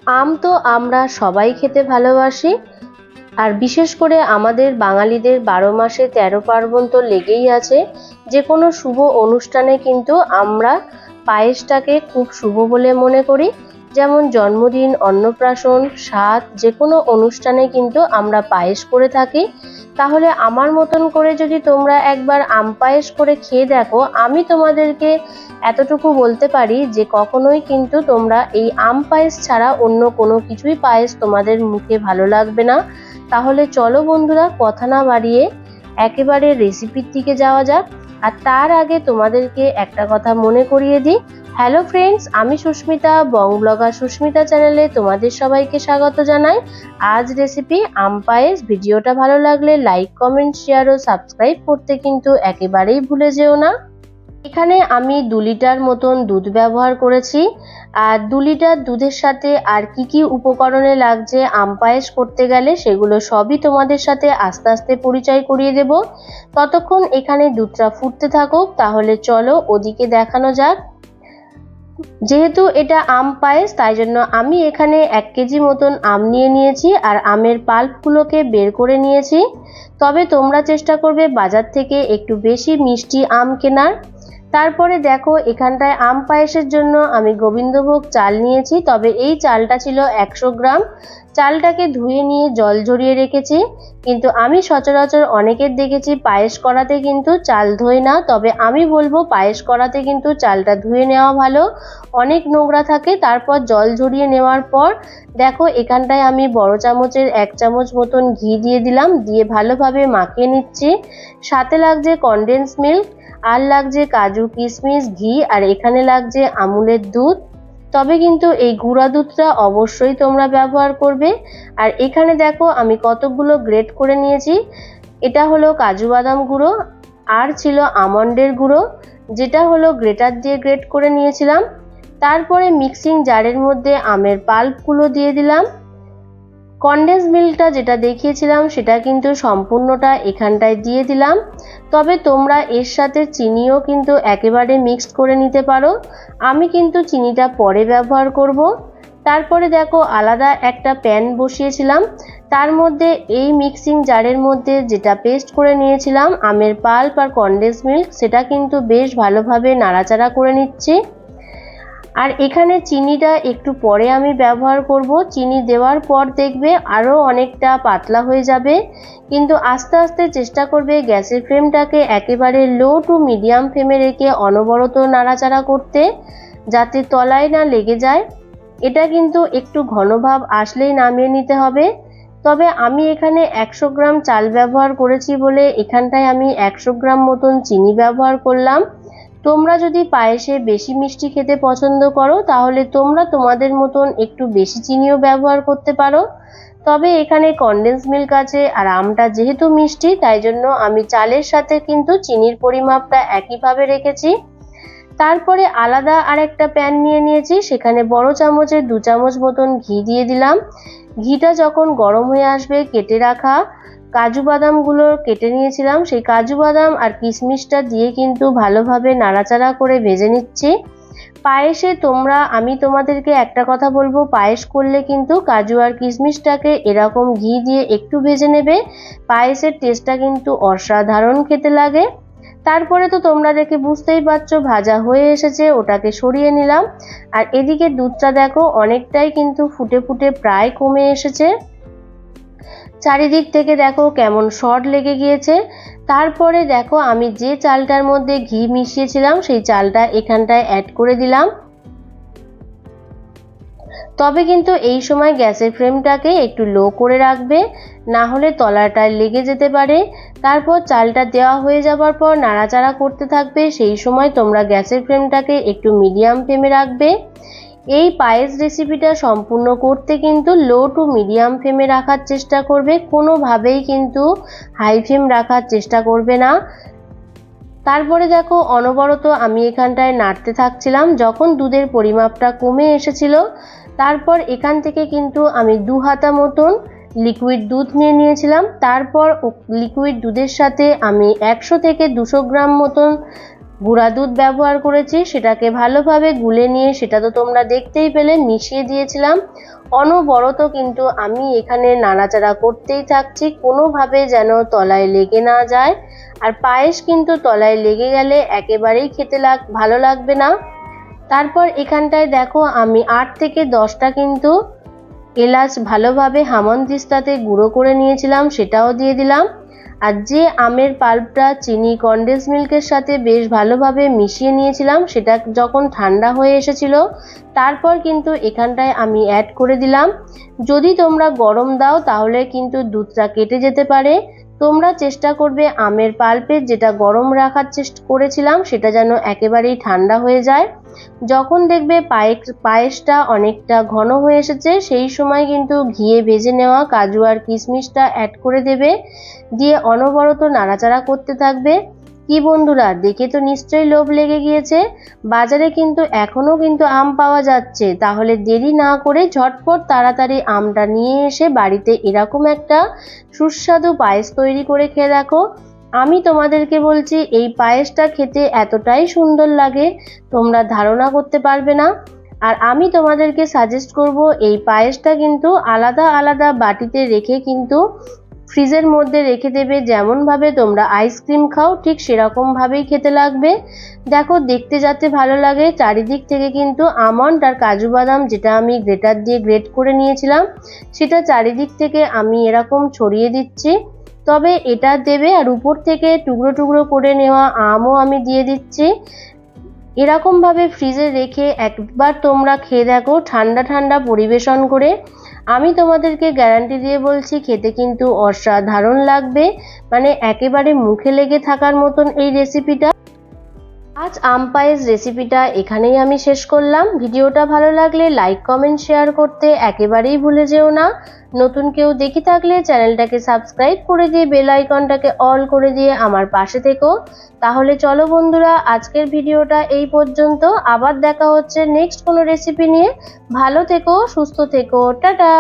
আম তো আমরা সবাই খেতে ভালোবাসি, আর বিশেষ করে আমাদের বাঙালিদের 12 মাসে 13 পার্বণ তো লেগেই আছে। যে কোনো শুভ অনুষ্ঠানে কিন্তু আমরা পায়েসটাকে খুব শুভ বলে মনে করি। যেমন জন্মদিন, অন্নপ্রাশন, শ্রাদ্ধ, যে কোনো অনুষ্ঠানে কিন্তু আমরা পায়েস করে থাকি। তাহলে আমার মতন করে যদি তোমরা একবার আম পায়েস করে খেয়ে দেখো, আমি তোমাদেরকে এতটুকু বলতে পারি যে কখনোই কিন্তু তোমরা এই আম পায়েস ছাড়া অন্য কোনো কিছুই পায়েস তোমাদের মুখে ভালো লাগবে না। তাহলে চলো বন্ধুরা, কথা না বাড়িয়ে একেবারে রেসিপির দিকে যাওয়া যাক। আর তার আগে তোমাদেরকে একটা কথা মনে করিয়ে দিই। হ্যালো ফ্রেন্ডস, আমি সুস্মিতা, বং ব্লগার সুস্মিতা চ্যানেলে তোমাদের সবাইকে স্বাগত জানাই। আজ রেসিপি আম পায়েস। ভিডিওটা ভালো লাগলে লাইক, কমেন্ট, শেয়ার ও সাবস্ক্রাইব করতে কিন্তু একেবারেই ভুলে যেও না। এখানে আমি 2 লিটার মতন দুধ ব্যবহার করেছি। আর 2 লিটার দুধের সাথে আর কি উপকরণে লাগছে আম পায়েস করতে গেলে সেগুলো সবই তোমাদের সাথে আস্তে আস্তে পরিচয় করিয়ে দেব। ততক্ষণ এখানে দুধটা ফুটতে থাকুক, তাহলে চলো ওদিকে দেখানো যাক। যেহেতু এটা আম পায়েস, তাই জন্য আমি এখানে 1 কেজি মতন আম নিয়ে নিয়েছি আর আমের পাল্পগুলোকে বের করে নিয়েছি। তবে তোমরা চেষ্টা করবে বাজার থেকে একটু বেশি মিষ্টি আম কেনার। তারপরে দেখো এখানটায় আম পায়েসের জন্য আমি গোবিন্দভোগ চাল নিয়েছি, তবে এই চালটা ছিল 100 গ্রাম। চালটাকে ধুয়ে নিয়ে জল ঝরিয়ে রেখেছি। কিন্তু আমি সচরাচর অনেকের দেখেছি পায়েস করাতে কিন্তু চাল ধোয় না, তবে আমি বলবো পায়েস করাতে কিন্তু চালটা ধুয়ে নেওয়া ভালো, অনেক নোংরা থাকে। তারপর জল ঝরিয়ে নেওয়ার পর দেখো এখানটায় আমি বড় চামচের 1 চামচ মতন ঘি দিয়ে দিলাম, দিয়ে ভালোভাবে মাখিয়ে নিচ্ছি। সাথে লাগছে কনডেন্স মিল্ক, আর লাগছে কাজু, কিশমিশ, ঘি, আর এখানে লাগছে আমুলের দুধ। তবে কিন্তু এই গুঁড়া দুধটা অবশ্যই তোমরা ব্যবহার করবে। আর এখানে দেখো আমি কতগুলো গ্রেট করে নিয়েছি। এটা হলো কাজু বাদাম গুঁড়ো, আর ছিল আমন্ডের গুঁড়ো, যেটা হলো গ্রেটার দিয়ে গ্রেট করে নিয়েছিলাম। তারপরে মিক্সিং জারের মধ্যে আমের পাল্পগুলো দিয়ে দিলাম। কনডেন্স মিল্কটা যেটা দেখিয়েছিলাম সেটা কিন্তু সম্পূর্ণটা এখানটায় দিয়ে দিলাম। তবে তোমরা এর সাথে চিনিও কিন্তু একেবারে মিক্সড করে নিতে পারো, আমি কিন্তু চিনিটা পরে ব্যবহার করব। তারপরে দেখো আলাদা একটা প্যান বসিয়েছিলাম, তার মধ্যে এই মিক্সিং জারের মধ্যে যেটা পেস্ট করে নিয়েছিলাম আমের পাল্প আর কনডেন্স মিল্ক, সেটা কিন্তু বেশ ভালোভাবে নাড়াচাড়া করে নিচ্ছি। আর এখানে চিনিটা একটু পরে আমি ব্যবহার করব। চিনি দেওয়ার পর দেখবে আরও অনেকটা পাতলা হয়ে যাবে, কিন্তু আস্তে আস্তে চেষ্টা করবে গ্যাসের ফ্লেমটাকে একেবারে লো টু মিডিয়াম ফ্লেমে রেখে অনবরত নাড়াচাড়া করতে, যাতে তলায় না লেগে যায়। এটা কিন্তু একটু ঘন ভাব আসলেই নামিয়ে নিতে হবে। তবে আমি এখানে 100 গ্রাম চাল ব্যবহার করেছি বলে এখানটায় আমি 100 গ্রাম মতন চিনি ব্যবহার করলাম। তোমরা যদি পায়েসে বেশি মিষ্টি খেতে পছন্দ করো তাহলে তোমরা তোমাদের মতন একটু বেশি চিনিও ব্যবহার করতে পারো। তবে এখানে কনডেন্স মিল্ক আছে আর আমটা যেহেতু মিষ্টি, তাই জন্য আমি চালের সাথে কিন্তু চিনির পরিমাপটা একইভাবে রেখেছি। তারপরে আলাদা আরেকটা প্যান নিয়ে নিয়েছি, সেখানে বড় চামচের 2 চামচ মতন ঘি দিয়ে দিলাম। ঘিটা যখন গরম হয়ে আসবে কেটে রাখা কাজু বাদামগুলো কেটে নিয়েছিলাম, সেই কাজু বাদাম আর কিশমিশটা দিয়ে কিন্তু ভালোভাবে নাড়াচাড়া করে ভেজে নিচ্ছি। পায়েসে আমি তোমাদেরকে একটা কথা বলবো, পায়েস করলে কিন্তু কাজু আর কিশমিশটাকে এরকম ঘি দিয়ে একটু ভেজে নেবে, পায়েসের টেস্টটা কিন্তু অসাধারণ খেতে লাগে। তারপরে তো তোমরা দেখে বুঝতেই পারছো ভাজা হয়ে এসেছে, ওটাকে সরিয়ে নিলাম। আর এদিকে দুধটা দেখো অনেকটাই কিন্তু ফুটে ফুটে প্রায় কমে এসেছে, চারিদিক থেকে দেখো কেমন শর্ট লেগে গিয়েছে। তারপরে দেখো আমি যে চালটার মধ্যে ঘি মিশিয়েছিলাম সেই চালটা এখানটায় অ্যাড করে দিলাম। তবে কিন্তু এই সময় গ্যাসের ফ্লেমটাকে একটু লো করে রাখবে, না হলে তলাটায় লেগে যেতে পারে। তারপর চালটা দেওয়া হয়ে যাবার পর নাড়াচাড়া করতে থাকবে, সেই সময় তোমরা গ্যাসের ফ্লেমটাকে একটু মিডিয়াম ফ্লেমে রাখবে। এই পায়েস রেসিপিটা সম্পূর্ণ করতে কিন্তু লো টু মিডিয়াম ফ্লেমে রাখার চেষ্টা করবে, কোনোভাবেই কিন্তু হাই ফ্লেম রাখার চেষ্টা করবে না। তারপরে দেখো অনবরত আমি এখানটায় নাড়তে থাকছিলাম যখন দুধের পরিমাপটা কমে এসেছিল। তারপর এখান থেকে কিন্তু আমি 2 হাতা মতন লিকুইড দুধ নিয়ে নিয়েছিলাম। তারপর লিকুইড দুধের সাথে আমি 100 থেকে 200 গ্রাম মতন গুঁড়া দুধ ব্যবহার করেছি, সেটাকে ভালোভাবে গুলে নিয়ে সেটা তো তোমরা দেখতেই পেলে মিশিয়ে দিয়েছিলাম। অনবরত কিন্তু আমি এখানে নাড়াচাড়া করতেই থাকছি, কোনোভাবে যেন তলায় লেগে না যায়। আর পায়েস কিন্তু তলায় লেগে গেলে একেবারেই খেতে ভালো লাগবে না। তারপর এখানটায় দেখো আমি 8 থেকে 10টা কিন্তু এলাচ ভালোভাবে হামানদিস্তাতে গুঁড়ো করে নিয়েছিলাম, সেটাও দিয়ে দিলাম। আর যে আমের পাল্পটা চিনি কনডেন্স মিল্কের সাথে বেশ ভালোভাবে মিশিয়ে নিয়েছিলাম, সেটা যখন ঠান্ডা হয়ে এসেছিল তারপর কিন্তু এখানটায় আমি অ্যাড করে দিলাম। যদি তোমরা গরম দাও তাহলে কিন্তু দুধটা কেটে যেতে পারে। তোমরা চেষ্টা করবে আমের পাল্পের যেটা গরম রাখার চেষ্টা করেছিলাম সেটা যেন একেবারেই ঠান্ডা হয়ে যায়। যখন দেখবে পায়েসটা অনেকটা ঘন হয়ে এসেছে সেই সময় কিন্তু ঘিয়ে ভেজে নেওয়া কাজু আর কিশমিশটা অ্যাড করে দেবে, দিয়ে অনবরত নাড়াচাড়া করতে থাকবে। কি বন্ধুরা, দেখে তো নিশ্চয়ই লোভ লেগে গিয়েছে। বাজারে কিন্তু এখনো কিন্তু আম পাওয়া যাচ্ছে, তাহলে দেরি না করে ঝটপট তাড়াতাড়ি আমটা নিয়ে এসে বাড়িতে এরকম একটা সুস্বাদু পায়েস তৈরি করে খেয়ে দেখো। আমি তোমাদেরকে বলছি এই পায়েসটা খেতে এতটাই সুন্দর লাগে তোমরা ধারণা করতে পারবে না। আর আমি তোমাদেরকে সাজেস্ট করব এই পায়েসটা কিন্তু আলাদা আলাদা বাটিতে রেখে কিন্তু ফ্রিজের মধ্যে রেখে দেবে, যেমনভাবে তোমরা আইসক্রিম খাও ঠিক সেরকম ভাবেই খেতে লাগবে। দেখো দেখতে যাতে ভালো লাগে, চারিদিক থেকে কিন্তু আমন্ড আর কাজু বাদাম যেটা আমি গ্রেটার দিয়ে গ্রেট করে নিয়েছিলাম সেটা চারিদিক থেকে আমি এরকম ছড়িয়ে দিচ্ছি। তবে এটা দেবে আর উপর থেকে টুকরো টুকরো করে নেওয়া আমও আমি দিয়ে দিচ্ছি। এরকম ভাবে ফ্রিজে রেখে একবার তোমরা খেয়ে দেখো ঠান্ডা ঠান্ডা পরিবেশন করে। আমি তোমাদেরকে গ্যারান্টি দিয়ে বলছি খেতে কিন্তু অসাধারণ লাগবে, মানে একেবারে মুখে লেগে থাকার মতন এই রেসিপিটা। আজ আম পায়েস রেসিপিটা এখানেই আমি শেষ করলাম। ভিডিওটা ভালো লাগলে লাইক কমেন্ট শেয়ার করতে একেবারেই ভুলে যেও না। নতুন কেউ দেখে থাকলে চ্যানেলটাকে সাবস্ক্রাইব করে দিয়ে বেল আইকনটাকে অল করে দিয়ে আমার পাশে থেকো। তাহলে চলো বন্ধুরা, আজকের ভিডিওটা এই পর্যন্ত, আবার দেখা হচ্ছে নেক্সট কোনো রেসিপি নিয়ে। ভালো থেকো, সুস্থ থেকো, টাটা।